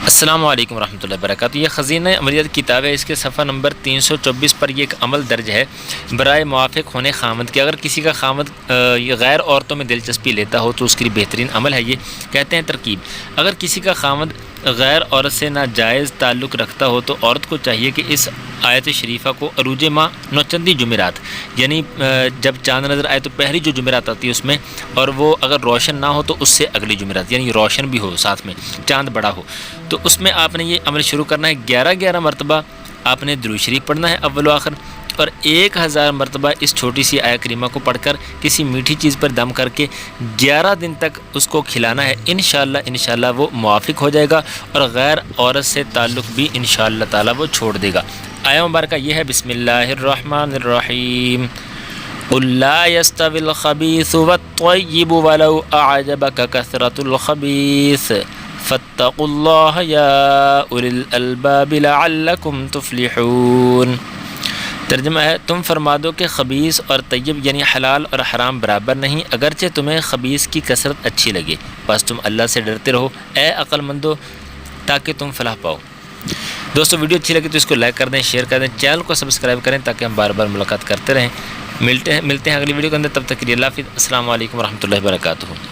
السلام علیکم ورحمۃ اللہ وبرکاتہ۔ یہ خزینہ عملیات کتاب ہے، اس کے صفحہ نمبر 324 پر یہ ایک عمل درج ہے برائے موافق ہونے خامد کے۔ اگر کسی کا خامد غیر عورتوں میں دلچسپی لیتا ہو تو اس کے لیے بہترین عمل ہے یہ۔ کہتے ہیں ترکیب: اگر کسی کا خامد غیر عورت سے ناجائز تعلق رکھتا ہو تو عورت کو چاہیے کہ اس آیت شریفہ کو عروج ماہ نوچندی جمعرات، یعنی جب چاند نظر آئے تو پہلی جو جمعرات آتی ہے اس میں، اور وہ اگر روشن نہ ہو تو اس سے اگلی جمعرات، یعنی روشن بھی ہو ساتھ میں، چاند بڑا ہو، تو اس میں آپ نے یہ عمل شروع کرنا ہے۔ 11 مرتبہ آپ نے درود شریف پڑھنا ہے اول و آخر، اور 1000 مرتبہ اس چھوٹی سی آیت کریمہ کو پڑھ کر کسی میٹھی چیز پر دم کر کے 11 دن تک اس کو کھلانا ہے۔ انشاءاللہ وہ موافق ہو جائے گا اور غیر عورت سے تعلق بھی انشاءاللہ تعالی وہ چھوڑ دے گا۔ آیہ مبارکہ یہ ہے: بسم اللہ الرحمن الرحیم، قل لا يستوي الخبيث والطيب ولو أعجبك كثرة الخبيث فاتقوا الله يا أولي الألباب لعلكم تفلحون۔ ترجمہ ہے: تم فرما دو کہ خبیث اور طیب یعنی حلال اور حرام برابر نہیں، اگرچہ تمہیں خبیث کی کثرت اچھی لگے، بس تم اللہ سے ڈرتے رہو اے عقل مندو تاکہ تم فلاح پاؤ۔ دوستو ویڈیو اچھی لگے تو اس کو لائک کر دیں، شیئر کر دیں، چینل کو سبسکرائب کریں تاکہ ہم بار بار ملاقات کرتے رہیں۔ ملتے ہیں اگلی ویڈیو کے اندر، تب تک کے لیے اللہ حافظ۔ السلام علیکم ورحمۃ اللہ وبرکاتہ۔